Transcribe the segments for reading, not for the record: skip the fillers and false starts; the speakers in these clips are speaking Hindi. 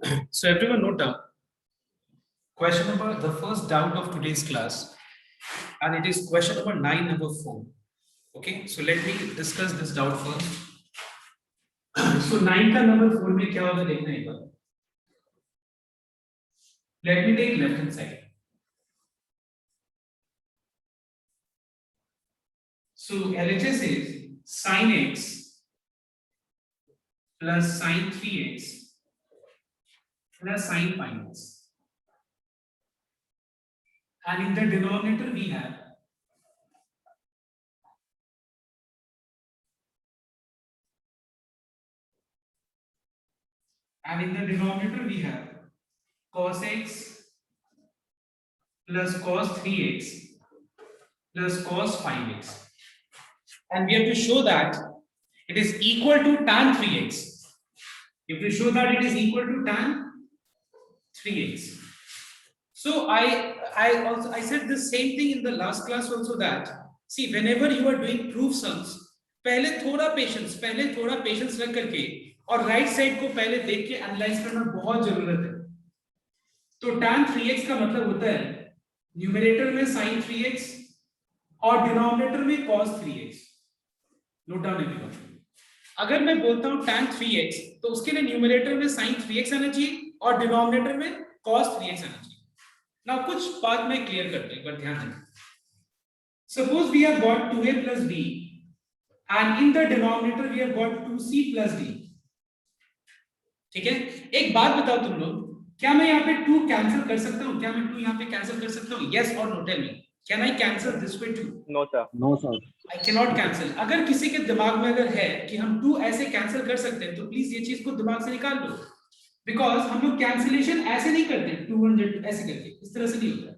So everyone note down question number, the first doubt of today's class, and it is question number 9, number 4. Okay, so let me discuss this doubt first. So 9 का number 4 में क्या होगा देखना एक बार. Let me take left hand side. So LHS is sin x plus sin 3x plus sin pi x. And in the denominator we have cos x plus cos 3x plus cos 5x. And we have to show that it is equal to tan 3x. You have to show that it is equal to tan 3x. So I said the same thing in the last class also, that see, whenever you are doing proof sums, पहले थोड़ा पेशेंस रख करके और राइट साइड को पहले देख के एनालाइज करना बहुत जरूरत है. तो tan 3x का मतलब होता है न्यूमरेटर में sin 3x और डिनोमिनेटर में cos 3x. Note down everyone. अगर मैं बोलता हूं tan 3x तो उसके लिए न्यूमरेटर में sin 3x आना चाहिए और डिनोमिनेटर में cos 3x आना चाहिए. Now कुछ बात मैं क्लियर करता हूं, पर ध्यान देना. Suppose we have got 2a plus b and in the denominator we have got 2c plus d. ठीक है, एक बात बताओ तुम लोग, क्या मैं यहाँ पे 2 कैंसिल कर सकता हूँ? क्या मैं 2 यहाँ पे कैंसिल कर सकता हूँ? Yes or no? Tell me. Can I cancel this way too? No sir. No sir. I cannot cancel. अगर किसी के दिमाग में अगर है कि हम 2 ऐसे कैंसिल कर सकते हैं तो प्लीज ये चीज को दिमाग से निकाल लो. बिकॉज हम लोग कैंसिलेशन ऐसे नहीं करते 200 ऐसे करके, इस तरह से नहीं होता.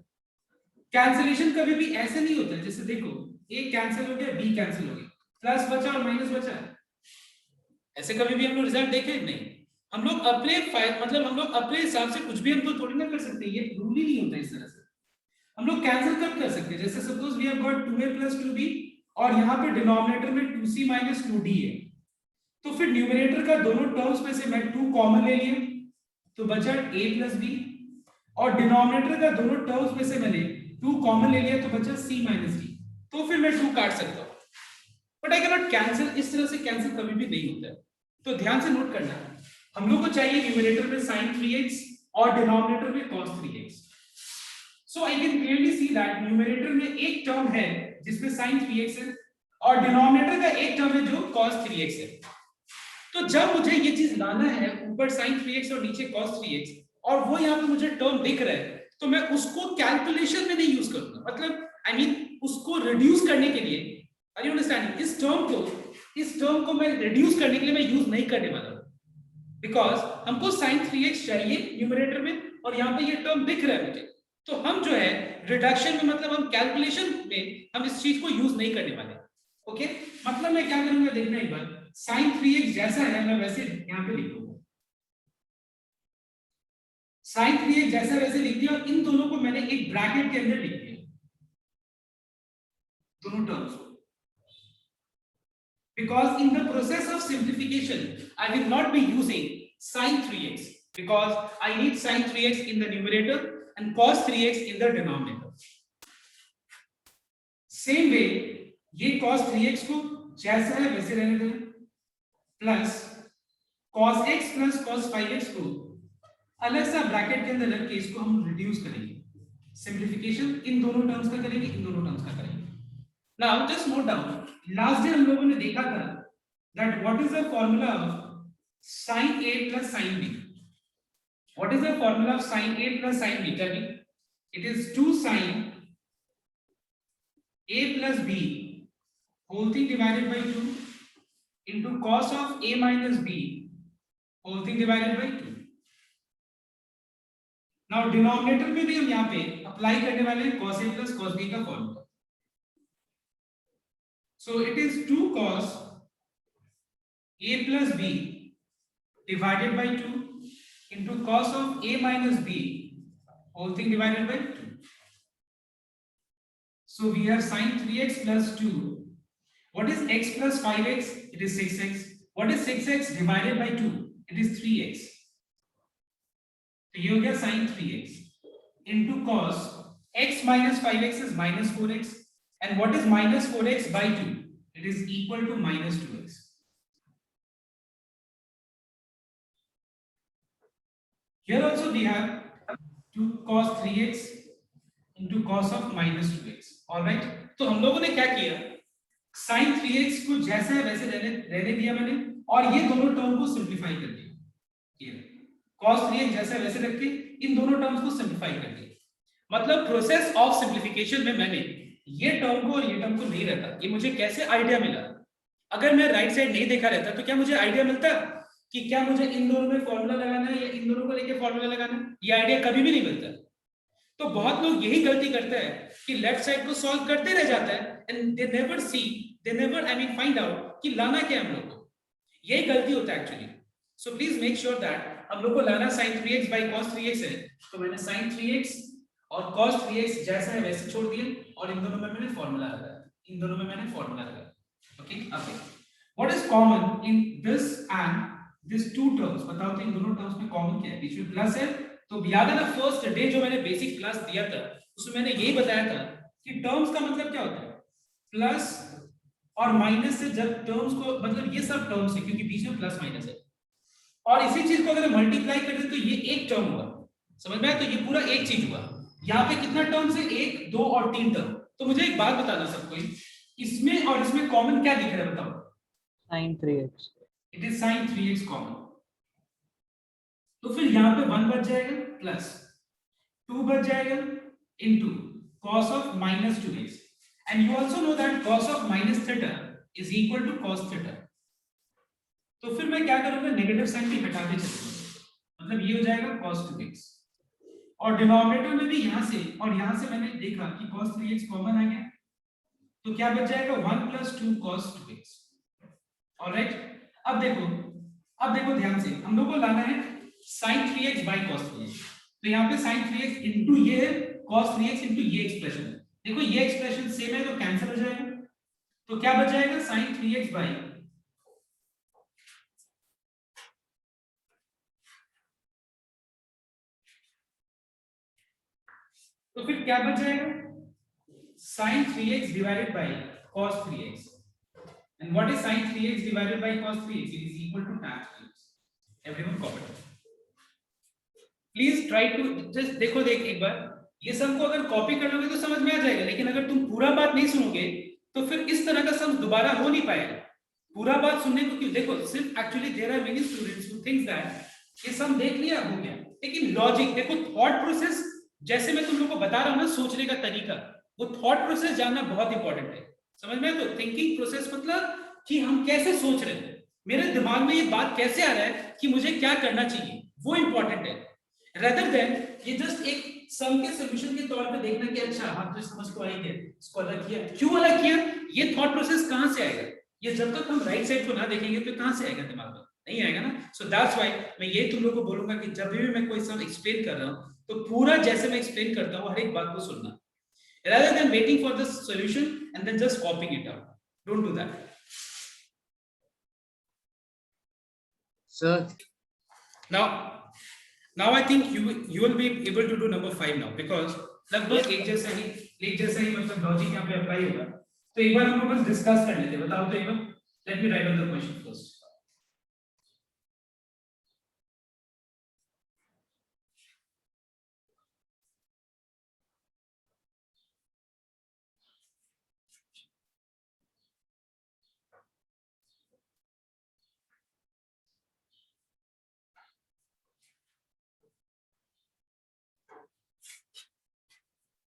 कैंसिलेशन कभी भी ऐसे नहीं होता. जैसे देखो, a कैंसिल हो गया, b कैंसिल हो गया, प्लस बचा और माइनस बचा. ऐसे कभी भी हम लोग रिजल्ट देखे नहीं. हम लोग अपने हम लोग अपने हिसाब से कुछ भी हम तो थोड़ी ना कर सकते. ये रूल ही नहीं होता इस तरह से. हम लोग कैंसिल कब कर सकते हैं? जैसे suppose we have got 2a plus 2b और यहाँ पे डिनोमिनेटर में 2c minus 2d है, तो फिर न्यूमरेटर का दोनों टर्म्स में से मैं 2 कॉमन ले लिया तो बचा a plus b, और डिनोमिनेटर का दोनों टर्म्स में से मैंने 2 कॉमन ले लिया तो बचा c minus d. तो फिर मैं 2 काट सकता हूँ. But I can not cancel. इस तरह से कैंसिल कभी भी नहीं होता है. तो ध्यान से नोट करना, हम लोग को चाहिए न्यूमरेटर में sin 3x और डिनोमिनेटर में cos 3x. So I can clearly see that numerator में एक टर्म है जिसमें sin 3x है और डिनोमिनेटर का एक टर्म है जो cos 3x है. तो जब मुझे ये चीज लाना है, ऊपर sin 3x और नीचे cos 3x, और वो यहाँ पे मुझे टर्म दिख रहा है, तो मैं उसको कैलकुलेशन में नहीं यूज करूंगा. मतलब आई मीन उसको रिड्यूस करने के लिए, आर यू अंडरस्टैंडिंग? इस टर्म को मैं रिड्यूस करने के लिए मैं यूज नहीं करने वाला हूं. बिकॉज हमको sin 3x चाहिए न्यूमरेटर में और यहाँ पे ये टर्म दिख रहा है मुझे. तो हम जो है रिडक्शन में, मतलब हम कैलकुलेशन में हम इस चीज को यूज नहीं करने वाले. ओके, मतलब मैं क्या करूंगा देखना एक बार. sin 3x जैसा है मैं वैसे यहाँ पे लिख दूंगा. sin 3x जैसा वैसे लिख दिया और इन दोनों को मैंने एक ब्रैकेट के अंदर लिख दिया, दोनों टर्म्स को. Because in the process of simplification, I will not be using sin 3x because I need sin 3x in the numerator and cos 3x in the denominator. Same way, ये cos 3x को जैसा है वैसे रहने दें, plus cos x plus cos 5x को अलग सा ब्रैकेट के अंदर रख के इसको हम रिड्यूस करेंगे. सिंप्लीफिकेशन इन दोनों टर्म्स का करेंगे, इन दोनों टर्म्स का करेंगे. Now just note down, last day हम लोगों ने देखा था that what is the formula of sin a plus sin b. What is the formula of sin a plus sin b? Tell me. It is 2 sin a plus b whole thing divided by 2 into cos of a minus b whole thing divided by 2. Now denominator में भी हम यहाँ पे अप्लाई करने वाले हैं cos a plus cos b का formula. So it is 2 cos a plus b divided by 2 into cos of a minus b whole thing divided by 2. So we have sin 3x plus 2. What is x plus 5x? It is 6x. What is 6x divided by 2? It is 3x. तो ये हो गया sin 3x into cos x minus 5x is minus 4x, and what is minus 4x by 2? It is equal to minus 2x. Here also we have 2 cos 3x into cos of minus 2x. All right, तो हम लोगों ने क्या किया, sin 3x को जैसा है वैसे रहने दिया मैंने, और ये दोनों टर्म को सिंप्लीफाई कर दिया। ये cos 3x जैसा वैसे रख के इन दोनों टर्म्स को सिंप्लीफाई कर दिया। मतलब प्रोसेस ऑफ सिंप्लीफिकेशन में मैंने ये टर्म को और ये टर्म को नहीं रखा। ये मुझे कैसे आइडिया मिला? अगर मैं राइट साइड नहीं देखा रहता तो क्या मुझे आइडिया मिलता कि क्या मुझे इन दोनों में फॉर्मूला लगाना है या इन दोनों को लेके फॉर्मूला लगाना है? ये आइडिया कभी भी नहीं मिलता। तो बहुत लोग यही गलती करते हैं कि लेफ्ट साइड को सॉल्व करते रह जाता है and they never I mean find out कि लाना क्या है हम लोग को। यही गलती होता है actually. So please make sure that हम लोग को लाना sin 3x by cos 3x है, तो मैंने sin 3x और cos 3x जैसा है वैसे छोड़ दिए और इन दोनों में मैंने फॉर्मूला लगाया। ओके, अब what is common in this and this two terms? बताओ तो इन दोनों टर्म्स में कॉमन क्या है? बीच में प्लस है। तो याद है ना फर्स्ट डे जो मैंने बेसिक क्लास दिया था उसमें मैंने यही बताया था कि टर्म्स का मतलब क्या होता है, प्लस और माइनस से जब टर्म्स को, मतलब ये सब टर्म्स है क्योंकि बीच में प्लस माइनस है, और इसी चीज को अगर मल्टीप्लाई कर दे तो ये एक टर्म हुआ। समझ में आया? तो ये पूरा एक चीज हुआ। यहाँ पे कितना टर्म्स है? 1, 2 और 3 टर्म। तो मुझे एक बात बताना सबको, इसमें और इसमें कॉमन क्या दिख रहा है बताओ? sin 3x। It is sin 3x common. तो फिर यहाँ पे 1 बच जाएगा प्लस 2 बच जाएगा into cos of minus 2x, and you also know that cos of minus theta is equal to cos theta। तो फिर मैं क्या करूंगा, नेगेटिव साइन भी हटाते चलूंगा, मतलब ये हो जाएगा cos 2x, और डिनोमिनेटर में भी यहां से और यहां से मैंने देखा कि cos 3x कॉमन आ गया, तो क्या बच जाएगा 1 + 2 cos 2x। ऑलराइट, अब देखो ध्यान से, हम लोग को लाना है sin 3x by cos 3x। तो यहाँ पे sin 3x इनटू ये है, cos 3x इनटू ये एक्सप्रेशन है। देखो ये एक्सप्रेशन सेम है तो कैंसिल हो जाएगा, तो क्या बच जाएगा sin 3x by, तो फिर क्या बच जाएगा sin 3x divided by cos 3x, and what is sin 3x divided by cos 3x? It is equal to tan 3x। everyone copy it, please try to just देखो एक बार, ये सम को अगर कॉपी कर लोगे तो समझ में आ जाएगा, लेकिन अगर तुम पूरा बात नहीं सुनोगे तो फिर इस तरह का सम दोबारा हो नहीं पाएगा। पूरा बात सुनने को क्यों, देखो सिर्फ actually there are many students who thinks that ये सम देख लिया हो गया, लेकिन लॉजिक देखो, थॉट प्रोसेस जैसे मैं तुम लोग को बता रहा हूं ना, सोचने का तरीका, वो थॉट प्रोसेस जानना बहुत इंपॉर्टेंट है। समझ में? तो थिंकिंग प्रोसेस मतलब कि हम कैसे सोच रहे हैं, मेरे दिमाग में ये बात कैसे आ रहा है कि मुझे क्या करना चाहिए, वो इंपॉर्टेंट है, rather than ये जस्ट एक सम के सॉल्यूशन के तौर पे देखना कि अच्छा हाँ तो समझ को आई है, इसको अलग किया, क्यों अलग किया, ये थॉट प्रोसेस कहां से आएगा? ये जब तक हम राइट साइड को ना देखेंगे तो कहां से आएगा दिमाग में? नहीं आएगा ना। सो दैट्स व्हाई मैं ये तुम लोगों को बोलूंगा कि जब भी मैं कोई सम एक्सप्लेन कर रहा हूं तो पूरा जैसे मैं एक्सप्लेन करता हूं हर एक बात को सुनना, rather than waiting for the solution and then just copying it out. Don't do that. Sir, now I think you will be able to do number 5 now, because लगभग एक जैसा ही मतलब लॉजिक यहाँ पे अप्लाई होगा। तो एक बार हम लोग बस डिस्कस कर लेते हैं, बताओ तो एक बार, let me write on the question first.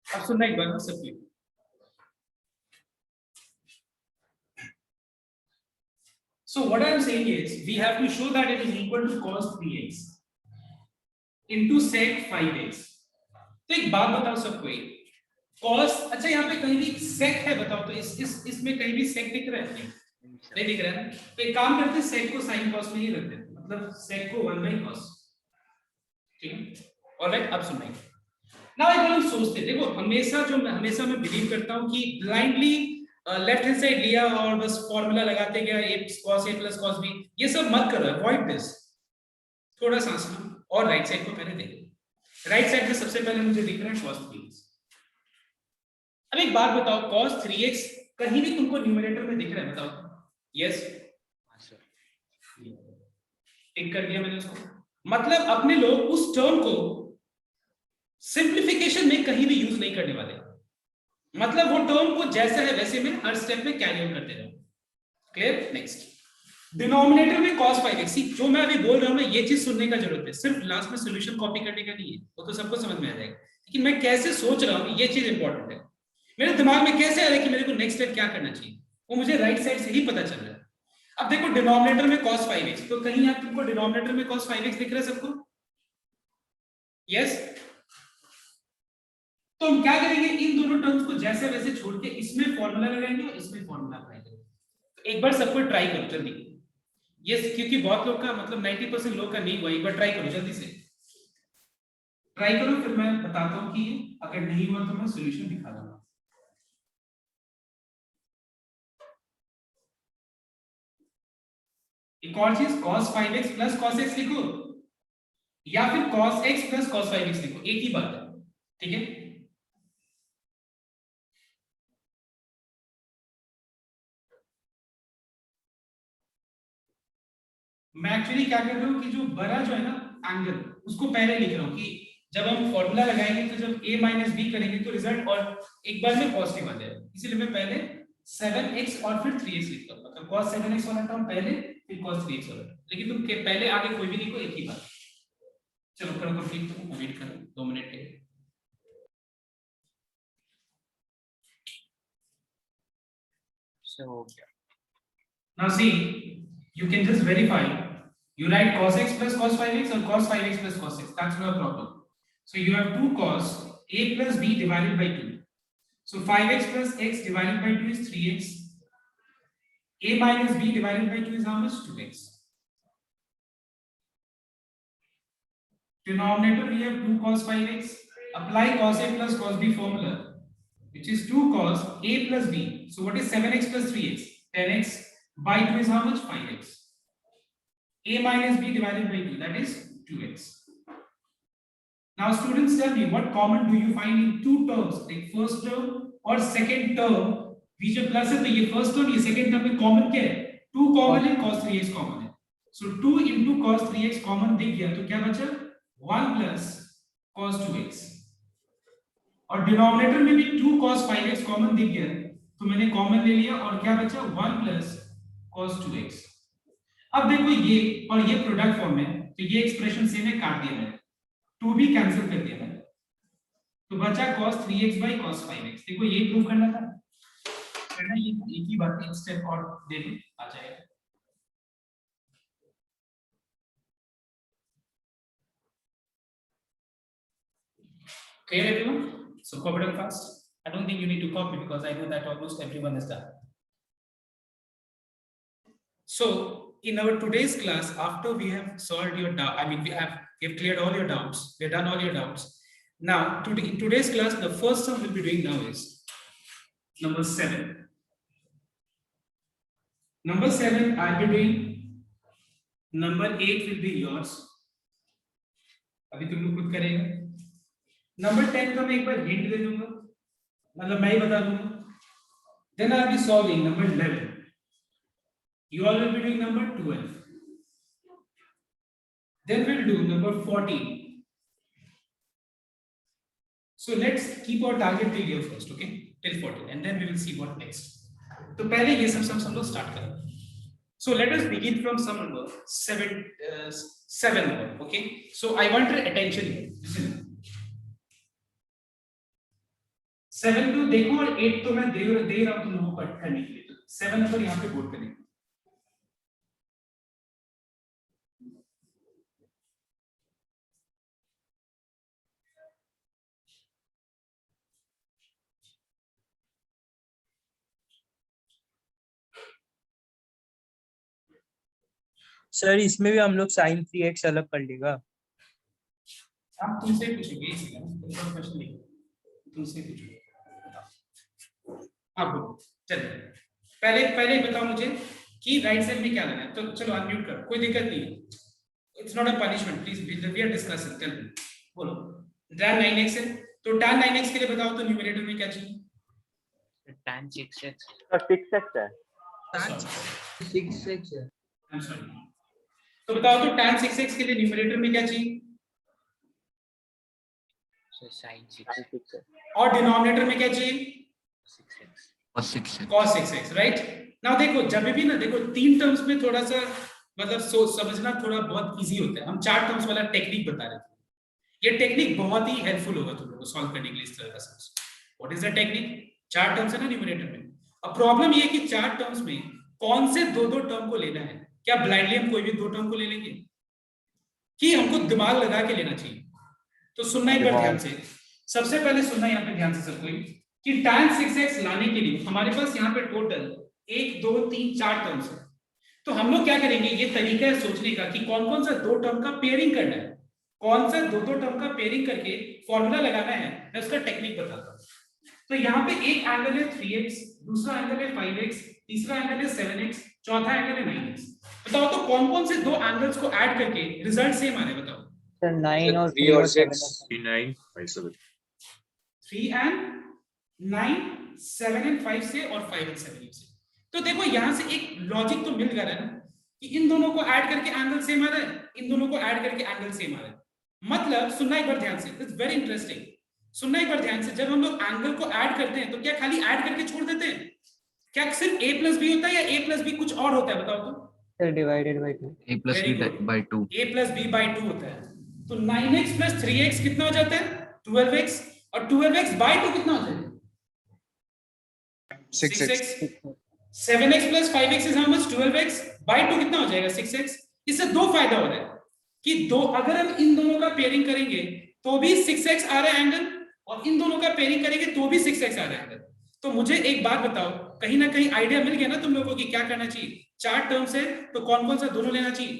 अब सुनना एक बार ना सबकी। So what I am saying is we have to show that it is equal to cos 3x into sec 5x। तो एक बात बताओ सबको, cos, अच्छा यहाँ पे कहीं भी sec है बताओ तो इसमें कहीं भी sec दिख रहा है? नहीं दिख रहा है। तो एक काम करते हैं, sec को sin cos में ही रख देते हैं, मतलब sec को 1/cos। ठीक है, ऑलराइट, अब सुनिए ना, एक बार हम सोचते हैं, देखो हमेशा मैं बिलीव करता हूं कि ब्लाइंडली लेफ्ट हैंड साइड लिया और बस फॉर्मूला लगाते गया a cos a plus cos b, ये सब मत करो, अवॉइड दिस। थोड़ा सांस लो और राइट साइड को पहले देखो, राइट साइड में सबसे पहले मुझे दिख रहा है cos 3x। अब एक बात बताओ, cos 3x कहीं भी तुमको न्यूमरेटर में दिख रहा है? बताओ। यस, टिक कर दिया मैंने उसको। मतलब अपने लोग उस टर्म को सिंप्लीफिकेशन में कहीं भी यूज नहीं करने वाले। मतलब वो टर्म को जैसा है वैसे में हर स्टेप में कैरी ऑन करते रहो। क्लियर? नेक्स्ट, डिनोमिनेटर में cos 5x। जो मैं अभी बोल रहा हूं ना, ये चीज सुनने का जरूरत है, सिर्फ लास्ट में सॉल्यूशन कॉपी करने का नहीं है, वो तो सबको समझ में आ जाएगा, लेकिन मैं कैसे सोच रहा हूं ये चीज इंपॉर्टेंट है। मेरे दिमाग में कैसे आ रहा है कि मेरे को नेक्स्ट स्टेप क्या करना चाहिए, वो मुझे राइट साइड से ही पता चल रहा है। अब देखो डिनोमिनेटर में cos 5x, तो कहीं आप तुमको डिनोमिनेटर में cos 5x दिख रहा है सबको? यस। तो हम क्या करेंगे, इन दोनों टर्म्स को जैसे वैसे छोड़ के इसमें फॉर्मूला लगाएंगे और इसमें फॉर्मूला अप्लाई करेंगे। तो एक बार सबको ट्राई करो जल्दी। यस, क्योंकि बहुत लोग का मतलब 90% लोग का नहीं हुआ, एक बार ट्राई करो जल्दी से। ट्राई करो, फिर मैं बताता हूं कि अगर नहीं हुआ तो मैं सॉल्यूशन दिखा दूंगा। एक और चीज, cos 5x plus cos x लिखो या फिर cos x plus cos 5x लिखो, एक ही बात है। ठीक है, मैं एक्चुअली क्या कर रहा हूँ कि जो बड़ा जो है ना एंगल, उसको पहले लिख रहा हूँ कि जब हम फॉर्मूला लगाएंगे तो जब a माइनस बी करेंगे तो रिजल्ट और एक बार में पॉजिटिव आ जाएगा, इसीलिए मैं पहले 7x और फिर 3x लिखता हूँ। मतलब cos 7x वाला टर्म पहले, फिर cos 3x वाला टर्म, लेकिन तुम पहले आगे कोई भी लिखो, एक ही बात। चलो करो कंप्लीट, तो वेट करो 2 मिनट के लिए। So Now see, you can just verify. You write cos x plus cos 5x or cos 5x plus cos x. That's not a problem. So you have 2 cos a plus b divided by 2. So 5x plus x divided by 2 is 3x. A minus b divided by 2 is how much? 2x. Denominator we have 2 cos 5x. Apply cos a plus cos b formula, which is 2 cos a plus b. So what is 7x plus 3x? 10x by 2 is how much? 5x. A minus b divided by 2, that is 2x. Now students, tell me what common do you find in two terms, like first term और second term? बीच में प्लस है तो ये first term, ये second term में common क्या है? 2 common है, cos 3x common है. So 2 into cos 3x common दिख गया, तो क्या बचा? 1 plus cos 2x. और डिनोमिनेटर में भी 2 cos 5x common दिख गया, तो मैंने common ले लिया और क्या बचा? 1 plus cos 2x. अब देखो ये और ये प्रोडक्ट फॉर्म में, तो ये एक्सप्रेशन सेम है, काट दिया मैंने, 2 भी कैंसिल कर दिया मैंने, तो बचा cos 3x by cos 5x. देखो ये प्रूव करना था, करना ये एक ही बात, एक स्टेप और दे दो, आ जाएगा। Clear everyone? So copy it fast. I don't think you need to copy because I know that almost everyone is done. So in our today's class, after we have solved your doubt, I mean we have cleared all your doubts, we have done all your doubts. Now in today's class, the first sum we'll be doing now is number 7. Number 7 I'll be doing. Number 8 will be yours. अभी तुम लोग खुद करेगा. Number 10 तो मैं एक बार हिंट दे दूंगा, मतलब मैं ही बता दूंगा. Then I'll be solving number 11. You all will be doing number 12. Then we'll do number 14. So let's keep our target till here first, okay? Till 14, and then we will see what next. तो पहले ये सब हम लोग start करें. So let us begin from sum number 7 number, okay? So I want your attention here. Listen. 7 तो देखो और 8 तो मैं दे रहा हूं तुम लोगों को करने के लिए. 7 नंबर यहाँ पे बोर्ड करेंगे. सर इसमें भी हम लोग sin 3x अलग कर लेगा. आप तुमसे पूछेंगे इसलिए तुमको क्वेश्चन नहीं, तुमसे पूछूंगा. आप बोलो. चलिए पहले बताओ मुझे कि राइट साइड में क्या लेना है. तो चलो अनम्यूट करो, कोई दिक्कत नहीं है. It's not a punishment, please we are discussing. चलो बोलो. tan 9x है, तो tan 9x के लिए बताओ तो न्यूमरेटर में क्या चाहिए? tan 6x तो 6x है। Sorry, 6x है। I'm sorry. तो बताओ तो tan 6x के लिए न्यूमरेटर में क्या चाहिए? so sin tan 6x 6 है। और डिनोमिनेटर में क्या चाहिए? 6x cos 6x, right? Now देखो, जब भी ना देखो 3 टर्म्स में थोड़ा सा मतलब सोच समझना थोड़ा बहुत इजी होता है। हम 4 टर्म्स वाला टेक्निक बता रहे थे। ये टेक्निक बहुत ही हेल्पफुल होगा तुम लोगों को सॉल्व करने के लिए इस तरह का sum. What is the technique? 4 terms है ना न्यूमरेटर में। अब प्रॉब्लम ये है कि 4 टर्म्स में कौन से दो टर्म को लेना है? क्या ब्लाइंडली हम कोई भी 2 टर्म को ले लेंगे कि हमको दिमाग लगा के लेना चाहिए? तो सुनना एक बार ध्यान से। सबसे पहले सुनना यहाँ पे ध्यान से सब कोई कि tan 6x लाने के लिए हमारे पास यहाँ पे टोटल 1 2 3 4 टर्म्स है। तो हम लोग क्या करेंगे, ये तरीका है सोचने का कि कौन कौन सा 2 टर्म का पेयरिंग करना है, कौन सा 2 टर्म का पेयरिंग करके फॉर्मूला लगाना है। मैं उसका टेक्निक बताता हूँ। तो यहाँ पे एक एंगल है 3x, दूसरा एंगल है 5x, तीसरा एंगल है 7x, चौथा एंगल है 9x। बताओ तो कौन कौन से 2 एंगल्स को ऐड करके रिजल्ट सेम आ रहा है? बताओ। सर 9 और 3 3 और और 6 7। 3 9 5 7 3 and 9, 7 and 5 से और 5 and 7 से। तो देखो यहां से एक लॉजिक तो मिल गया ना कि इन दोनों को ऐड करके एंगल सेम आ रहा है, इन दोनों को ऐड करके एंगल सेम आ रहा है। मतलब सुनना एक बार ध्यान से, इट्स वेरी इंटरेस्टिंग। सुनना एक बार ध्यान से, जब हम लोग एंगल को ऐड करते हैं तो क्या खाली ऐड करके छोड़ देते हैं? क्या सिर्फ a प्लस बी होता है या a प्लस बी कुछ और होता है? बताओ तो। Sir divided by 2। a plus Very b good. by 2 a plus b by 2 होता है। तो 9x प्लस 3x कितना हो जाता है? 12x। और 12x बाई 2 कितना हो जाएगा? 6x। 7x plus 5x is how much? 12x by 2 कितना हो जाएगा? 6x। इससे दो फायदा हो रहा है कि दो अगर हम इन दोनों का पेयरिंग करेंगे तो भी 6x आ रहा है एंगल, और इन दोनों का पेयरिंग करेंगे तो भी 6x आ रहा है एंगल। तो मुझे एक बात बताओ, कहीं ना कहीं आइडिया मिल गया ना तुम लोगों को कि क्या करना चाहिए? 4 टर्म्स है तो कौन कौन सा दोनों लेना चाहिए?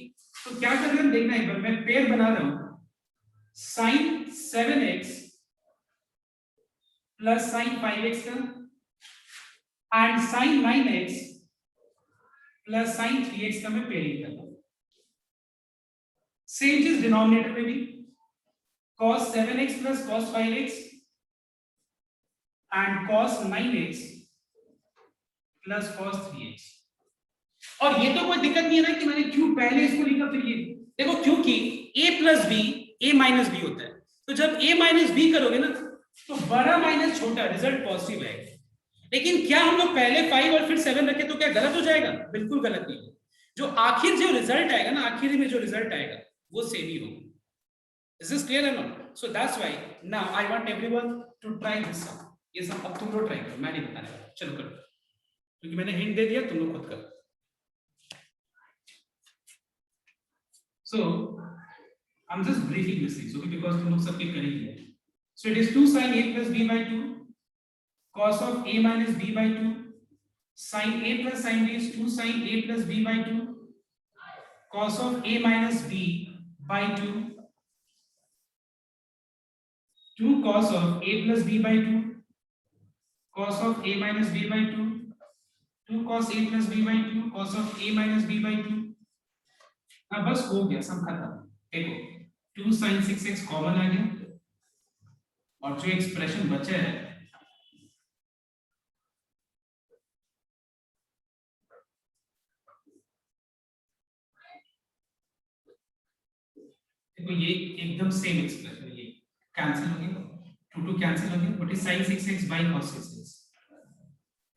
तो क्या कर रहे हैं देखना एक बार, मैं पेयर बना रहा हूं। sin 7x plus sin 5x का and sin 9x plus sin 3x का मैं पेयरिंग कर रहा हूं। सेम चीज डिनोमिनेटर में भी, cos 7x plus cos 5x and cos 9x plus cos 3x। और ये तो कोई दिक्कत नहीं है ना कि मैंने क्यों पहले इसको लिखा फिर ये। देखो क्योंकि a plus b a minus b होता है, तो जब a माइनस b करोगे ना तो बड़ा माइनस छोटा, रिजल्ट पॉजिटिव आएगा। लेकिन क्या हम लोग पहले 5 और फिर 7 रखे तो क्या गलत हो जाएगा? बिल्कुल गलत नहीं होगा। जो आखिर जो रिजल्ट आएगा ना, आखिर में जो रिजल्ट आएगा वो सेम ही होगा। Is this clear or not? So that's why now I want everyone to try this sum. ये सम अब तुम लोग ट्राई करो, मैं नहीं बताने वाला। चलो करो, क्योंकि मैंने हिंट दे दिया, तुम लोग खुद करो। So I'm just briefing this thing, okay, because तुम लोग सबके कर ही लिया। So it is 2 sin a plus b by 2 cos of a minus b by 2 sin a plus sin b is 2 sin a plus b by 2 cos of a minus b by 2 2 cos of a plus b by 2 cos of a minus b by 2 2 cos a plus b by 2 cos of a minus b by 2। अब बस हो गया, सब खत्म। देखो 2 sin 6x कॉमन आ गया और जो एक्सप्रेशन बचा है देखो, ये एकदम सेम एक्सप्रेशन, ये कैंसिल हो गया, 2 2 कैंसिल हो गया। What is sin 6x by cos 6x?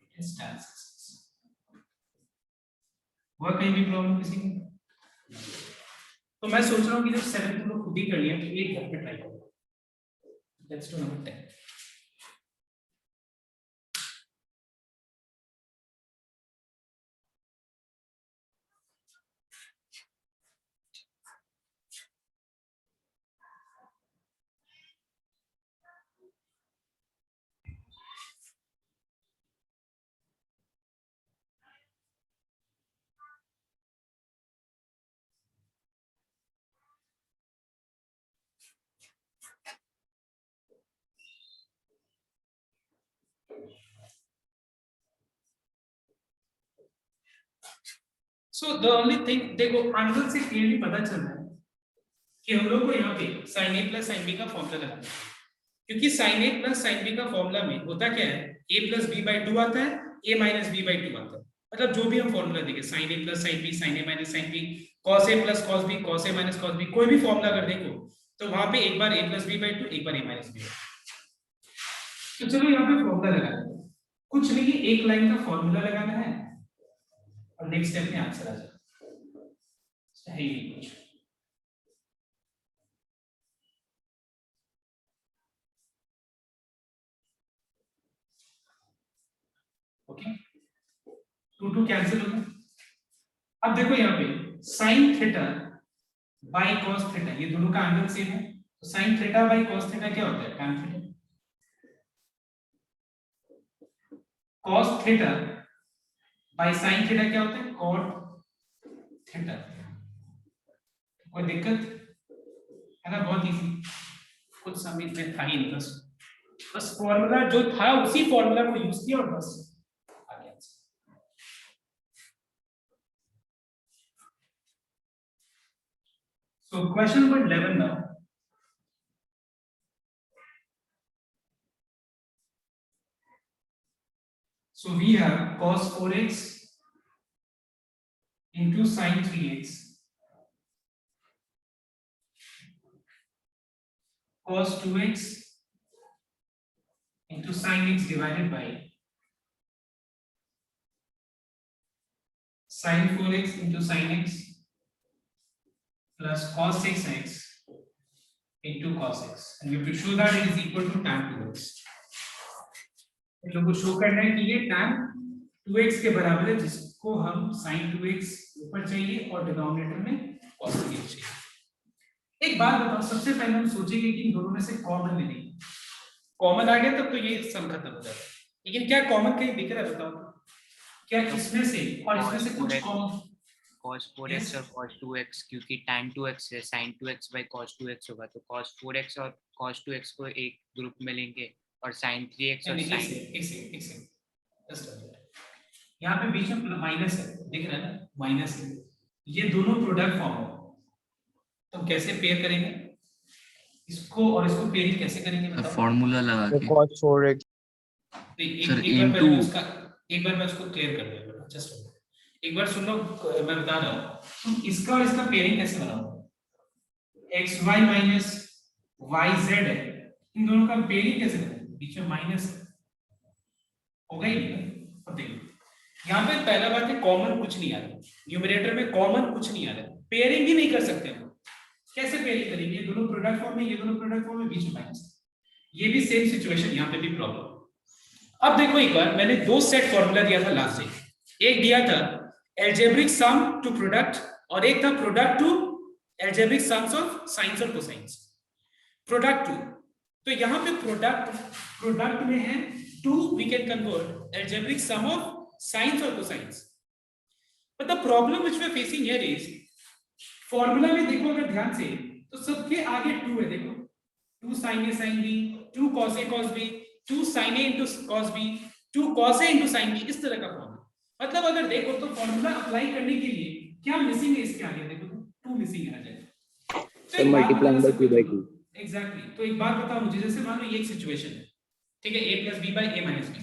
It is tan 6x। हुआ कहीं भी प्रॉब्लम किसी को? तो मैं सोच रहा हूं कि जब 7 तुम लोग खुद ही कर लिया तो एक घर पे ट्राई करो। Let's do number 10। So the only thing, देखो एंगल से क्लियरली पता चल रहा है कि हम लोग को यहाँ पे sin a plus sin b का फॉर्मूला लगाना है, क्योंकि sin a plus sin b का फॉर्मूला में होता क्या है, a प्लस b बाई 2 आता है, a माइनस b बाई 2 आता है। मतलब जो भी हम फॉर्मूला देंगे sin a plus sin b, sin a minus sin b, cos a plus cos b, cos a minus cos b, कोई भी फॉर्मूला अगर देखो तो वहां पे एक बार a प्लस b बाई 2, एक बार a माइनस b। तो चलो यहाँ पे फॉर्मूला लगाते हैं, कुछ नहीं, एक लाइन का फॉर्मूला लगाना है और नेक्स्ट स्टेप में आंसर आ जाएगा, है ही नहीं कुछ। ओके, 2 कैंसिल हो गया। अब देखो यहाँ पे sin theta by cos theta, ये दोनों का एंगल सेम है, तो sin theta by cos theta क्या होता है, tan theta. cos theta by sin theta क्या होता है, cot थीटा। कोई दिक्कत है ना, बहुत इजी, कुछ समझ में था ही नहीं, बस फॉर्मूला जो था उसी फॉर्मूला को यूज किया और बस आ गया। So question number 11 now. So we have cos 4x into sin 3x, cos 2x into sin x divided by sin 4x into sin x plus cos 6x into cos x, and we have to show that it is equal to tan 2x. इन लोगों को शो करना है कि ये tan 2x के बराबर है, जिसको हम sin 2x ऊपर चाहिए और डिनोमिनेटर में cos 3x चाहिए। एक बात बताओ, सबसे पहले हम सोचेंगे कि इन दोनों में से कॉमन ले लेंगे, कॉमन आ गया तब तो ये सम खत्म हो जाता है, लेकिन क्या कॉमन कहीं दिख रहा है बताओ, क्या इसमें से और इसमें से कुछ कॉमन, cos 4x और cos 2x, क्योंकि tan 2x है, sin 2x by cos 2x होगा, तो cos 4x और cos 2x को एक ग्रुप में लेंगे और sin 3x और sin यहाँ पे बीच में माइनस है, दिख रहा है ना, माइनस है, ये दोनों प्रोडक्ट फॉर्म हो, तो कैसे पेयर करेंगे इसको और इसको पेयरिंग कैसे करेंगे बताओ, फॉर्मूला लगा के cos 4x एक बार मैं उसको क्लियर कर दूंगा, जस्ट एक बार सुन लो, मैं बता रहा हूँ, तुम इसका और इसका पेयरिंग कैसे बनाओगे, x y minus y z है, इन दोनों का पेयरिंग कैसे करेंगे, बीच में माइनस होगा ही नहीं। अब देखो यहाँ पे पहला बात है, कॉमन कुछ नहीं आ रहा, न्यूमरेटर में कॉमन कुछ नहीं आ रहा, पेयरिंग भी नहीं कर सकते हम, कैसे पेयरिंग करेंगे, ये दोनों प्रोडक्ट फॉर्म में, ये दोनों प्रोडक्ट फॉर्म में, बीच में माइनस, ये भी सेम सिचुएशन, यहाँ पे भी प्रॉब्लम। अब देखो एक बार मैंने दो सेट फॉर्मूला दिया था लास्ट डे, एक दिया था algebraic sum to product और एक था product to algebraic sums of sines और cosines, product to, तो यहाँ पे product में है to we can convert algebraic sum of sines और cosines, but the problem which we are facing here is formula में देखो अगर ध्यान से तो सबके आगे 2 है, देखो 2 sin a sin b, 2 cos a cos b, 2 sin a into cos b, 2 cos a into sin b, इस तरह का फॉर्मूला। मतलब अगर देखो तो फॉर्मूला अप्लाई करने के लिए क्या मिसिंग है इसके आगे, देखो 2 मिसिंग है, आ जाएगा, तो मल्टीप्लाइंग बाय 2 बाय 2, एग्जैक्टली। तो एक बात बताओ मुझे, जैसे मान लो ये एक सिचुएशन है, ठीक है, a plus b by a minus b,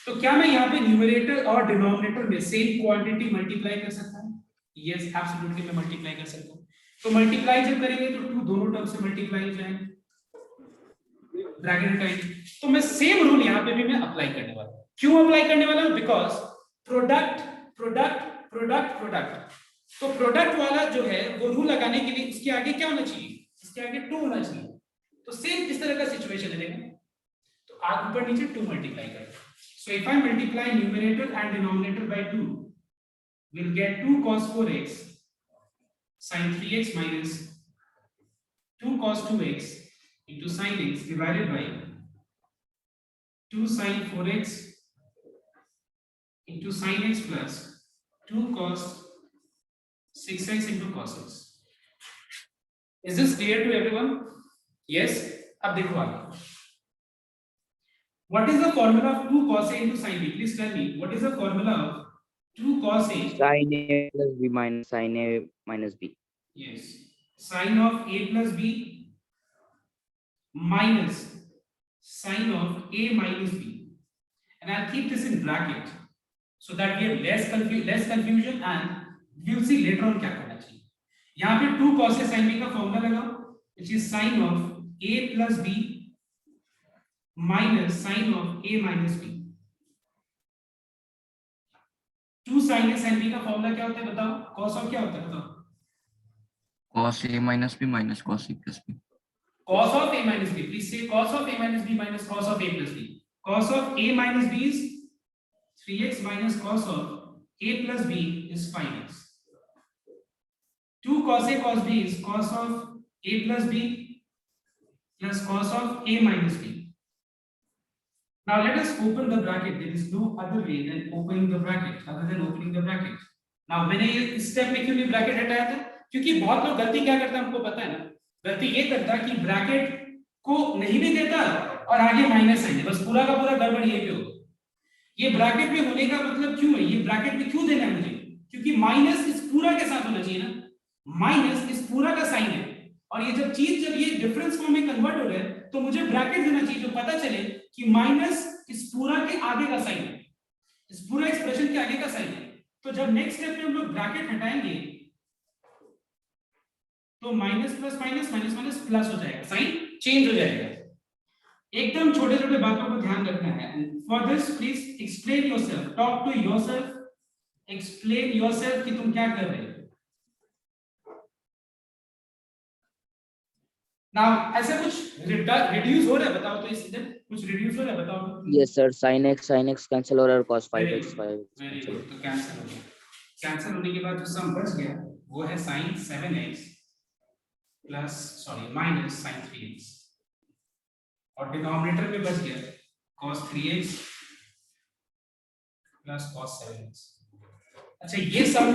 तो क्या मैं यहाँ पे न्यूमरेटर और डिनोमिनेटर में सेम क्वांटिटी मल्टीप्लाई कर सकता हूँ? यस, एब्सोल्युटली मैं मल्टीप्लाई कर सकता हूँ। तो मल्टीप्लाई जब करेंगे तो 2 दोनों टर्म से मल्टीप्लाई हो जाएंगे, ब्रैकेट हटाएंगे, तो मैं सेम रूल यहाँ पे भी मैं अप्लाई करने वाला हूँ। क्यों अप्लाई करने वाला हूँ? Because product product product product, तो प्रोडक्ट वाला जो है वो रूल लगाने के लिए इसके आगे क्या होना चाहिए, इसके आगे 2 होना चाहिए, तो सेम इस तरह का सिचुएशन है, देखो तो आगे ऊपर नीचे 2 मल्टीप्लाई करें, so if I multiply numerator and denominator by 2 we'll get 2 cos 4x sin 3x minus 2 cos 2x into sin x divided by 2 sin 4x into sin x plus 2 cos 6x into cos x. Is this clear to everyone? Yes. अब देखो आगे. What is the formula of 2 cos a into sin b? Please tell me. What is the formula of 2 cos a? Sin a plus b minus sin a minus b. Yes. Sine of a plus b minus sine of a minus b, and I'll keep this in bracket so that we have less confusion, and we'll see later on क्या करना चाहिए. यहाँ पे 2 cos a sin b का फॉर्मूला लगाओ, which is sine of a plus b minus sine of a minus b. 2 sin a sin b का फॉर्मूला क्या होता है बताओ? cos of क्या होता है बताओ? cos a minus b minus cos a plus b. Cos of a minus b. Please say cos of a minus b minus cos of a plus b. Cos of a minus b is 3x minus cos of a plus b is 5x. 2 cos a cos b is cos of a plus b plus cos of a minus b. Now let us open the bracket. There is no other way than opening the bracket, other than opening the bracket. Now मैंने ये स्टेप में क्यों नहीं ब्रैकेट हटाया था? क्योंकि बहुत लोग गलती क्या करते हैं हमको पता है ना, गलती ये करता है कि ब्रैकेट को नहीं भी देता और आगे माइनस साइन है, बस पूरा का पूरा गड़बड़ ये पे होगा. ये ब्रैकेट में होने का मतलब क्यों है, ये ब्रैकेट में क्यों देना है मुझे? क्योंकि माइनस इस पूरा के साथ होना चाहिए ना, माइनस इस पूरा का साइन है, और ये जब ये डिफरेंस फॉर्म में कन्वर्ट हो रहा है तो मुझे ब्रैकेट देना चाहिए जो पता चले कि माइनस इस पूरा के आगे का साइन है, इस पूरा एक्सप्रेशन के आगे का साइन है. तो जब नेक्स्ट स्टेप में हम लोग ब्रैकेट हटाएंगे तो minus plus minus minus minus plus हो जाएगा, साइन चेंज हो जाएगा. एकदम छोटे छोटे बातों को ध्यान रखना है. For this please explain yourself, talk to yourself, explain yourself कि तुम क्या कर रहे हो. नाउ ऐसा कुछ रिड्यूस हो रहा है बताओ, तो इससे कुछ रिड्यूस हो रहा है बताओ. Yes sir, sin x cancel हो रहा है और cos 5x वेरी गुड. तो कैंसिल हो गया. कैंसिल होने के बाद जो सम बच गया वो है sin 7x plus minus sin 3x, और डिनोमिनेटर में बच गया cos 3x plus cos 7x. अच्छा, ये सम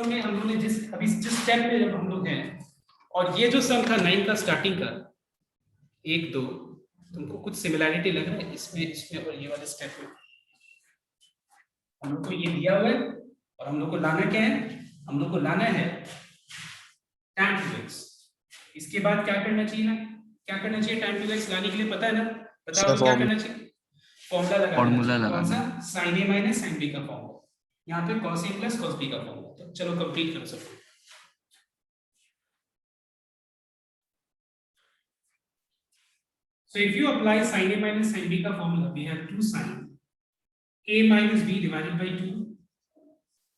में हम लोग ने जिस स्टेप में जब हम लोग हैं, और ये जो सम था 9 का स्टार्टिंग का 1 2, तुमको कुछ सिमिलैरिटी लग रहा है इसमें और ये वाले स्टेप में? हम लोग को ये दिया हुआ है और हम लोग को लाना क्या है? हम लोग को लाना है tan 2x. इसके बाद क्या करना चाहिए ना, क्या करना चाहिए tan 2x लाने के लिए? पता है ना, बताओ क्या करना चाहिए? फॉर्मूला लगाना. कौन सा? sin a minus sin b का फॉर्मूला. यहाँ पे cos a plus cos b का फॉर्मूला. तो चलो कंप्लीट करो सब. So if you apply sin a minus sin b का formula, we have 2 sin a minus b divided by 2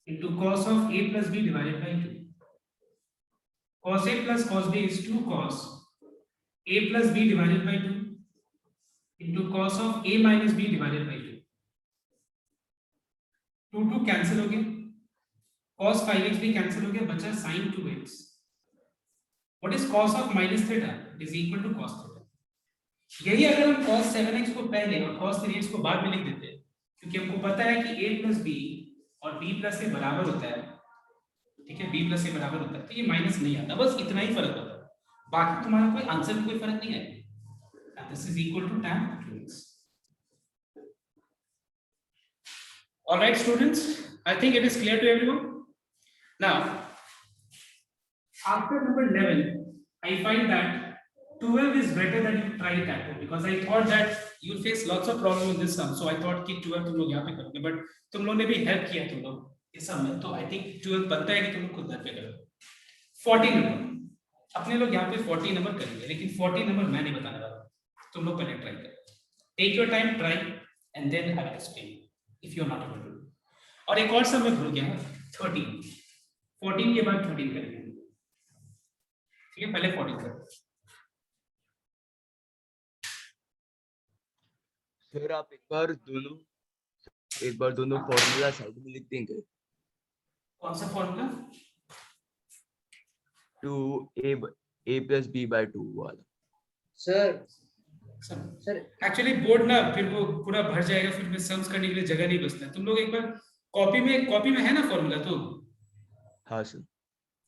into cos of a plus b divided by 2. Cos a plus cos b is 2 cos a plus b divided by 2 into cos of a minus b divided by 2. 2 cancel हो गया, cos 5x भी cancel हो गया, बचा sin 2x. What is cos of minus theta? It is equal to cos theta. यही अगर हम cos 7x को पहले और cos 3x को बाद में लिख देते हैं, क्योंकि हमको पता है कि a plus b और b plus a बराबर होता है, ठीक है, b plus a बराबर होता है, तो ये माइनस नहीं आता, बस इतना ही फर्क होता है, बाकी तुम्हारा कोई आंसर में कोई फर्क नहीं है. This is equal to tan 2x. All right students, I think it is clear to everyone. Now after number 11, I find that 12 is better than you try that way, because I thought that you will face lots of problem with this sum, so I thought कि 12 तुम लोग यहाँ पे करोगे, but तुम लोगों ने भी हेल्प किया तुम लोग इस सम में, तो I think 12 बनता है कि तुम लोग खुद घर पे करो. 40 नंबर अपने लोग यहाँ पे 40 नंबर करेंगे, लेकिन 40 नंबर मैं नहीं बताने वाला, तुम लोग पहले ट्राई करो. Take your time, try, and then I will explain if you are not able to. और एक और सम मैं भूल गया, 13. 14 के बाद 13 करेंगे, ठीक है, पहले 14 करो. फिर आप एक बार दोनों फॉर्मूला साइड में लिख देंगे. कौन सा formula? 2a plus b by 2 वाला. सर एक्चुअली बोर्ड ना फिर वो पूरा भर जाएगा, फिर में सम्स करने के लिए जगह नहीं बचता है. तुम लोग एक बार कॉपी में है ना फॉर्मूला? तो हाँ सर.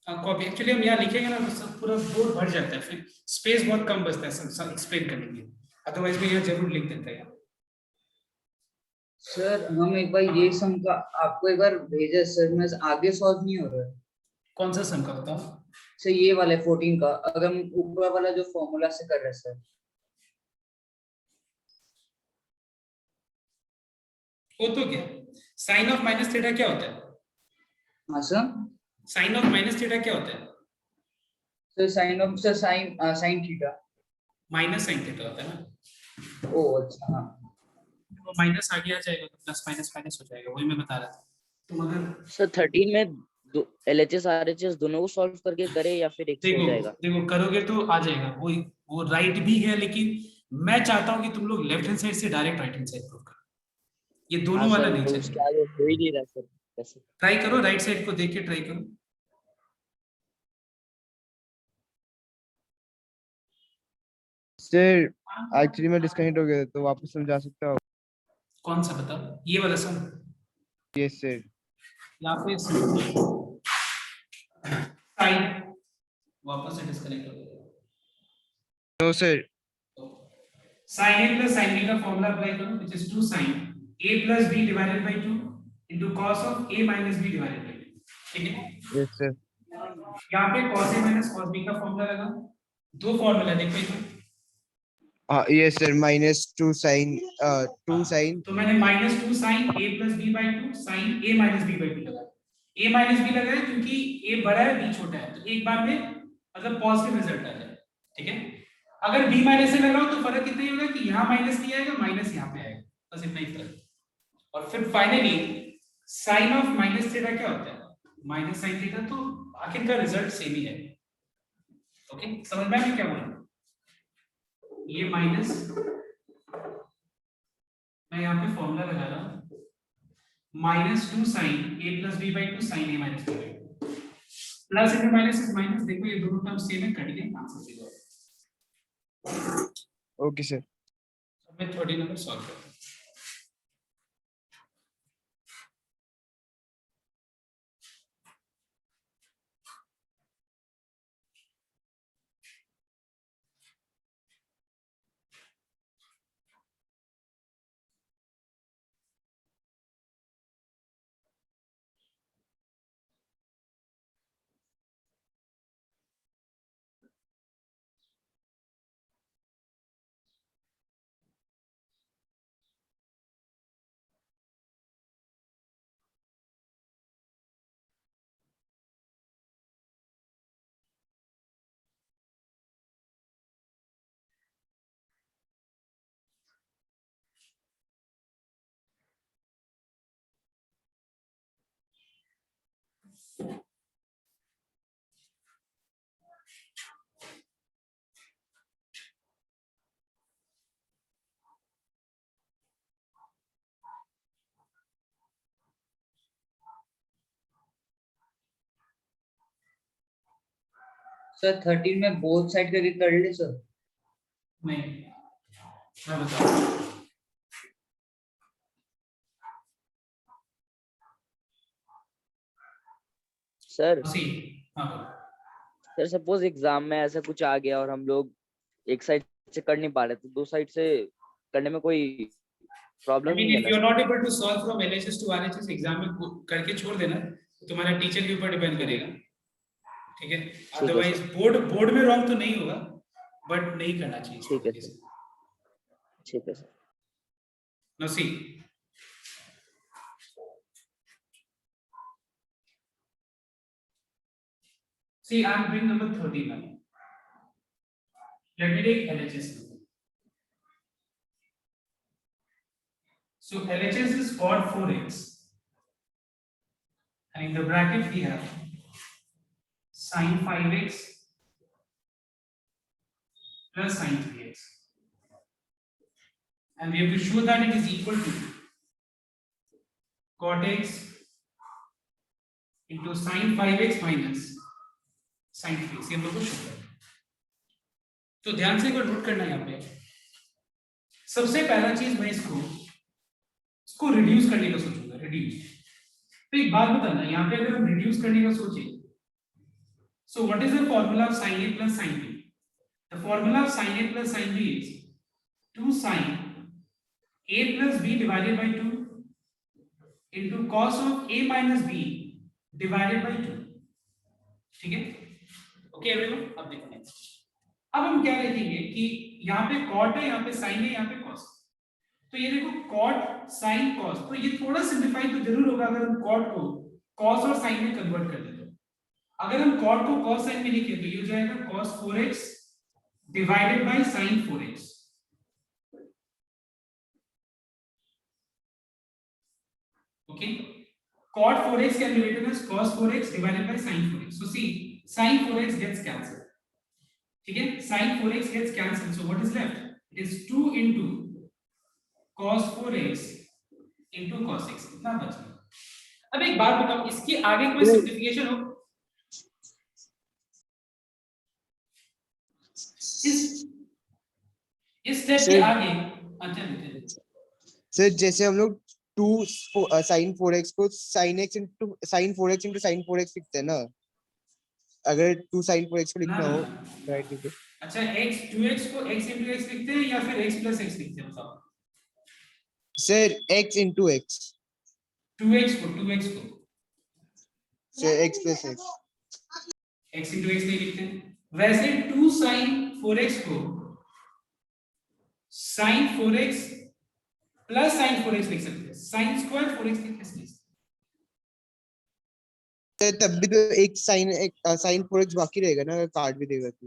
कॉपी एक्चुअली हम यहाँ लिखेंगे ना तो सब पूरा बोर्ड भर जाता है, फिर स्पेस बहुत कम बचता है सब एक्सप्लेन करने के लिए. अदरवाइज मैं यहाँ जरूर लिख देता है. सर हम एक बार ये सम का आपको एक बार भेजा सर, मैं आगे सॉल्व नहीं हो रहा है. कौन सा सम का बताओ? सर ये वाला 14 का, अगर हम ऊपर वाला जो फॉर्मूला से कर रहे हैं सर। वो तो क्या साइन ऑफ माइनस थीटा क्या होता है? हाँ sir, sine of minus theta क्या होता है? Sine theta. Minus sine theta होता है ना। ओ अच्छा हाँ। वो माइनस आगे आ जाएगा तो प्लस माइनस माइनस हो जाएगा, वही मैं बता रहा था। तुम अगर सर 13 में LHS RHS दोनों को सॉल्व करके करे या फिर एक से हो देखो जाएगा? देखो करोगे तो आ जाएगा, वो राइट भी है, लेकिन मैं चाहता हूँ कि तुम लोग लेफ्ट हैंड साइड से direct right hand side prove करो, ये दोनों हाँ वाला सर, नहीं तो चलेगा। उसके आगे हो ही नहीं रहा सर कैसे। ट्राई करो राइट साइड को देख के ट्राई करो। सर एक्चुअली मैं डिस्कनेक्ट हो गया था, तो वापस समझा सकते हो? कौन सा बताओ? ये वाला सम? Yes sir. यहाँ पे साइन वापस से डिस्कनेक्ट हो गया। No sir. sin a plus sin b का फॉर्मूला अप्लाई करो, which is 2 sin a plus b divided by 2 into cos of a minus b divided by 2। ठीक है, यस सर। यहाँ पे cos a minus cos b का फॉर्मूला लगा, दो फॉर्मूला देखो इधर। हाँ यस सर, -2 sin 2 sin। तो मैंने -2 sin a plus b by 2 sin a minus b by 2 लगाया। a minus b लगाया क्योंकि a बड़ा है b छोटा है, तो एक बार में मतलब पॉजिटिव रिजल्ट आ जाए। ठीक है, अगर b माइनस से लगाओ तो फर्क इतना ही होगा कि यहाँ माइनस नहीं आएगा, माइनस यहाँ पे आएगा, बस इतना ही फर्क। और फिर finally sine of minus theta क्या होता है? माइनस साइन थीटा, तो आखिर का रिजल्ट सेम ही है। ओके, समझ में आ गया क्या बोला? ये माइनस, मैं यहाँ पे फॉर्मूला लगा रहा हूँ, -2 sin a plus b by 2 sin a minus b by 2 plus into minus is minus. देखो ये दोनों टर्म सेम है, कट गए, आंसर सीधा है। Okay sir. अब मैं 30 नंबर सॉल्व करता हूँ। सर 13 में बोथ साइड करके कर ले सर। नहीं, मैं बताऊँ। सर सी, हाँ बोलो। सर सपोज एग्जाम में ऐसा कुछ आ गया और हम लोग एक साइड से कर नहीं पा रहे, तो दो साइड से करने में कोई I प्रॉब्लम mean, नहीं है if ना you are sir? not able to solve from LHS to RHS exam में करके छोड़ देना, तो तुम्हारा टीचर के ऊपर डिपेंड करेगा। ठीक है, अदरवाइज बोर्ड में रॉन्ग तो नहीं होगा, बट नहीं करना चाहिए। ठीक है सर, ठीक है sir. Now see, I am doing number 13 now. Let me take LHS number. So LHS is cot 4x, and in the bracket we have sin 5x plus sin 3x, and we have to show that it is equal to cot x into sin 5x minus sin 3x। हम लोग को शो करना है, तो ध्यान से नोट करना है। यहाँ पे सबसे पहला चीज मैं इसको रिड्यूस करने का सोचूंगा, रिड्यूस। तो एक बात बताना, यहाँ पे अगर हम रिड्यूस करने का सोचे, so what is the formula of sin a plus sin b? The formula of sin a plus sin b is 2 sin a plus b divided by 2 into cos of a minus b divided by 2। ठीक है, ओके एवरीवन, अब देखो नेक्स्ट। अब हम क्या लिखेंगे कि यहाँ पे कॉट है, यहाँ पे साइन है, यहाँ पे कॉस। तो ये देखो कॉट साइन कॉस, तो ये थोड़ा सिंप्लीफाई तो जरूर होगा अगर हम कॉट को कॉस और साइन में कन्वर्ट कर दें। तो अगर हम कॉट को कॉस साइन में लिखें तो ये हो जाएगा cos 4x divided by sin 4x। Okay, cot 4x can be written as cos 4x divided by sin 4x. So see, sin 4x gets cancelled. ठीक है, sin 4x gets cancelled. So what is left? It is 2 into cos 4x into cos x. कितना बचा? अब एक बात बताओ, इसके आगे कोई सिंप्लिफिकेशन हो? इस स्टेप के आगे अच्छा सर जैसे हम लोग 2 sin 4x को sin 4x into sin 4x लिखते हैं ना, अगर 2 sin 4x को लिखना हो राइट लिखो। अच्छा, x 2x को x into x लिखते हैं या फिर x plus x लिखते हैं? बताओ sir x into x 2x को sir x plus x x into x नहीं लिखते हैं। वैसे 2 sin 4x को sin 4x plus sin 4x लिख सकते हैं, sin square 4x लिख सकते हैं। सर तब भी तो एक sin 4x बाकी रहेगा ना, अगर काट भी देगा तो।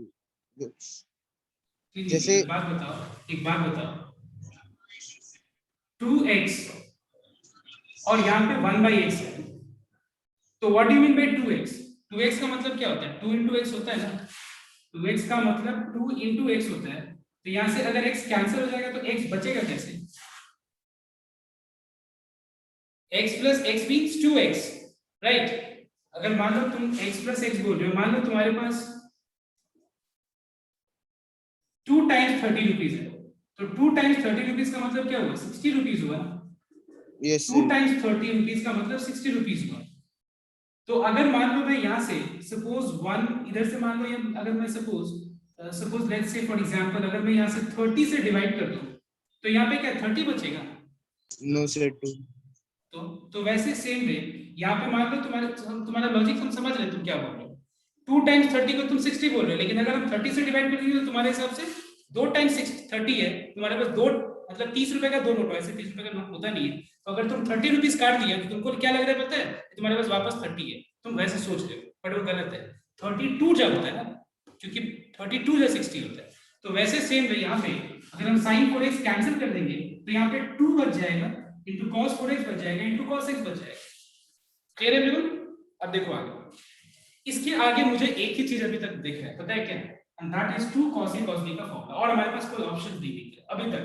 जैसे एक बात बताओ 2x और यहाँ पे 1/x है, तो what do you mean by 2x? 2x का मतलब क्या होता है? 2 into x होता है ना, 2x का मतलब 2 into x होता है। तो यहाँ से अगर x कैंसिल हो जाएगा तो x बचेगा कैसे? x plus x means 2x, right? अगर मान लो तुम x plus x बोल रहे हो, मान लो तुम्हारे पास 2 times 30 rupees है, तो 2 times 30 rupees का मतलब क्या हुआ? 60 rupees हुआ। यस 2 times 30 rupees का मतलब 60 rupees हुआ। तो अगर मान लो मैं यहाँ से सपोज 1 इधर से मान लो, या अगर मैं suppose let's say for example अगर मैं यहाँ से 30 से डिवाइड कर दूं तो यहाँ पे क्या 30 बचेगा? No sir 2। तो वैसे सेम वे यहाँ पे मान लो तुम्हारा लॉजिक हम समझ रहे हैं तुम क्या बोल रहे हो। 2 times 30 को तुम 60 बोल रहे हो, लेकिन अगर हम 30 से डिवाइड करेंगे तो तुम्हारे हिसाब से 2 times 30 है, तुम्हारे पास 2 मतलब 30 रुपए का 2 नोट, वैसे 30 रुपए का नोट होता नहीं है। तो अगर तुम 30 रुपीस काट दिया तो तुमको क्या लग रहा है पता है? तुम्हारे पास वापस 30 है, तुम वैसे सोच रहे हो, बट वो गलत है। 32 जब होता है ना, क्योंकि 32 जब 60 होता है। तो वैसे सेम वे यहाँ पे अगर हम sin 4x कैंसिल कर देंगे तो यहाँ पे 2 बच जाएगा into cos 4x बच जाएगा into cos x बच जाएगा। क्लियर है बिल्कुल? अब देखो आगे, इसके आगे मुझे एक ही चीज अभी तक दिख रहा है, पता है क्या? And that is 2 cos a cos b का फॉर्मूला, और हमारे पास कोई ऑप्शन दी नहीं है अभी तक,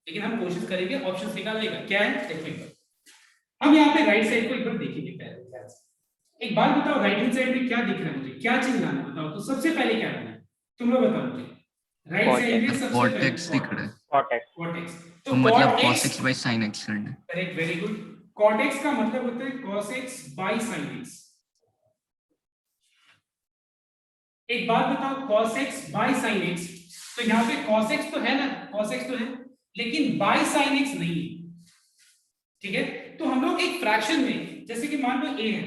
लेकिन हम कोशिश करेंगे ऑप्शन निकालने का। क्या है देखो एक बार, हम यहाँ पे राइट साइड को एक बार देखेंगे पहले। एक बात बताओ, राइट हैंड साइड में क्या दिख रहा है मुझे, क्या चीज लाना बताओ? तो सबसे पहले क्या लाना है तुम लोग बताओ मुझे। राइट साइड में सबसे cot पहले x दिख रहा है, cot cot x, तो मतलब cot cos x by sin x करना है। Correct, very good. cot x का मतलब होता है cos x by sin x। एक बात बताओ, cos x by sin x, तो यहाँ पे cos x तो है ना, cos x तो है, लेकिन by sin x नहीं है। ठीक है, तो हम लोग एक फ्रैक्शन में, जैसे कि मान लो a है,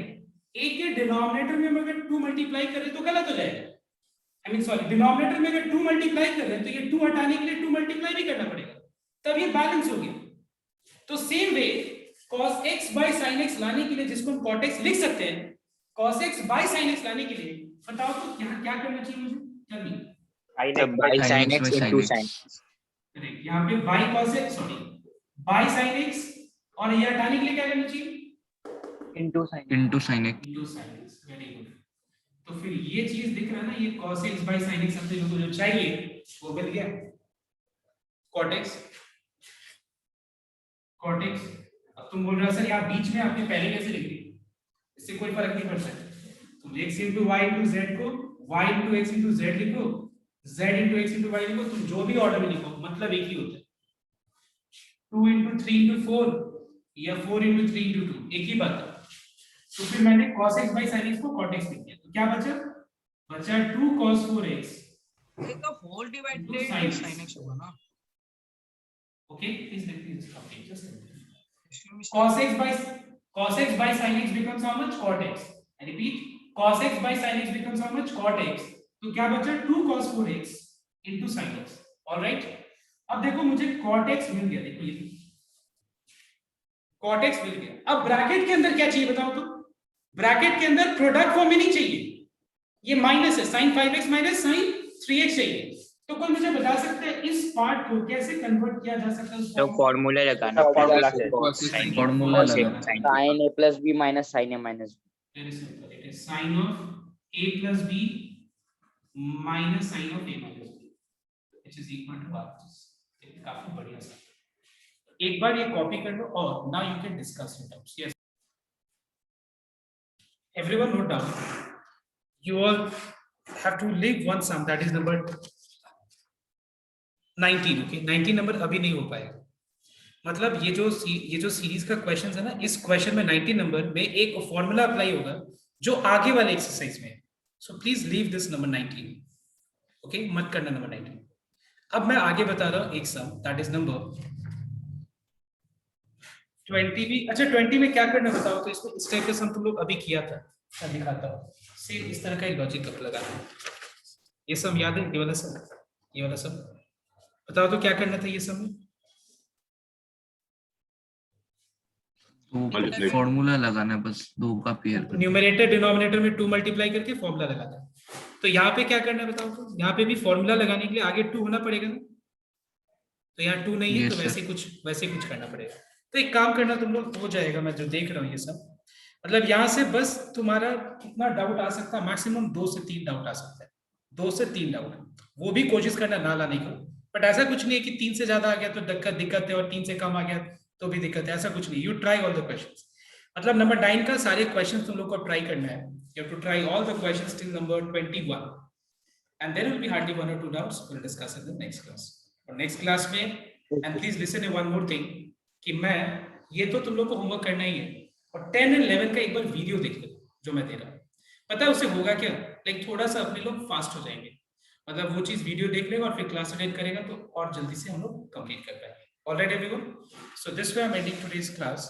a के डिनोमिनेटर में हम अगर 2 मल्टीप्लाई करें तो गलत हो जाएगा। आई मीन सॉरी, डिनोमिनेटर में अगर 2 मल्टीप्लाई कर रहे हैं तो ये 2 हटाने के लिए 2 मल्टीप्लाई भी करना पड़ेगा, तब ये बैलेंस हो गया। तो same way cos x by sin x लाने के लिए, जिसको हम cot x लिख सकते हैं, cos x by sin x लाने के लिए बताओ तो यहाँ क्या करना चाहिए मुझे? Tell me. sin x into sin। Correct, यहाँ पे by cos x sorry by sin x, और ये हटाने के लिए क्या करना चाहिए? into sin into sin x। into sin x, very good. तो फिर ये चीज दिख रहा है ना, ये cos x by sin x अपने को जो चाहिए वो मिल गया। cot x अब तुम बोल रहे हो सर यहाँ बीच में आपने पहले कैसे लिख दिया? इससे कोई फर्क नहीं पड़ता है। तुम x into y into z को y into x into z लिखो, z into x into y लिखो, तुम जो भी ऑर्डर में लिखो मतलब एक ही होता है। 2 into 3 into 4 या 4 into 3 into 2 एक ही बात है। तो फिर मैंने cos x by sin x को cot x लिख दिया, तो क्या बचा 2 cos 4x इसका whole divided sin sin x होगा ना। Okay please complete just cos x by sin x becomes how much? cot x। I repeat, cos x by sin x becomes how much cot x, तो क्या बचा 2 cos 4x into sin x. Alright, अब देखो मुझे cot x मिल गया, देखो ये cot x मिल गया. अब ब्रैकेट के अंदर क्या चाहिए बताओ तो? ब्रैकेट के अंदर प्रोडक्ट फॉर्म में नहीं चाहिए, ये माइनस है, sin 5x minus sin 3x चाहिए. तो कोई मुझे बता सकता है इस पार्ट को कैसे कन्वर्ट किया जा सकता है उस तो form में? फॉर्मूला लगाना फॉर्मूला पड़ेगा से फॉर्मूला लगा sin a plus b minus sin a minus b. Very simple. It is sin of a plus b minus sin of a minus b, which is equal to r. काफी बढ़िया सा. एक बार ये कॉपी कर लो और now you can discuss your doubts. Yes. Everyone note down. You all have to leave one sum, that is number 19. Okay, 19 number अभी नहीं हो पाएगा. मतलब ये जो सीरीज का क्वेश्चन है ना, इस क्वेश्चन में 19 नंबर में एक फॉर्मूला अप्लाई होगा जो आगे वाले एक्सरसाइज में है. So please leave this number 19. Okay, मत करना नंबर 19. अब मैं आगे बता रहा हूं एक सम, दैट इज नंबर 20 भी. अच्छा 20 में क्या करना बताओ तो? इसमें इस टाइप का सम तुम लोग अभी किया था, मैं दिखाता हूँ. सेम इस तरह का ही लॉजिक अप लगाना है. ये सम याद है? ये वाला सम, ये वाला सम बताओ तो क्या करना था ये सम में? तो फॉर्मूला लगाना है बस, 2 का पेयर करना है। न्यूमरेटर डिनोमिनेटर में 2 मल्टीप्लाई करके फॉर्मूला लगाना है. तो यहाँ पे क्या करना है बताओ तो? यहाँ पे भी फॉर्मूला लगाने के लिए आगे 2 होना पड़ेगा ना, तो यहाँ 2 नहीं है Yes, तो sir. वैसे कुछ करना पड़ेगा. तो एक काम करना तुम लोग, हो जाएगा. मैं जो देख रहा हूँ ये सब, मतलब यहाँ से बस तुम्हारा कितना डाउट आ सकता है, मैक्सिमम 2 से 3 डाउट आ सकता है. 2 से 3 डाउट, वो भी कोशिश करना ना लाने का. बट ऐसा कुछ नहीं है कि 3 से ज्यादा आ गया तो दिक्कत है और 3 से कम आ गया तो भी दिक्कत है, ऐसा कुछ नहीं. You try all the questions. मतलब नंबर 9 का सारे क्वेश्चंस तुम लोग को ट्राई करना है. You have to try all the questions till number 21 and there will be hardly 1 or 2 doubts. We'll discuss in the next class. और next class में, and please listen to one more thing, कि मैं ये तो तुम लोग को होमवर्क करना ही है, और 10 and 11 का एक बार वीडियो देख लो जो मैं दे रहा हूँ. पता है उससे होगा क्या? लाइक थोड़ा सा अपने लोग फास्ट हो जाएंगे. मतलब वो चीज वीडियो देख लेगा और फिर क्लास अटेंड करेगा तो और जल्दी से हम लोग कंप्लीट कर पाएंगे. Alright everyone, so this way I am ending today's class.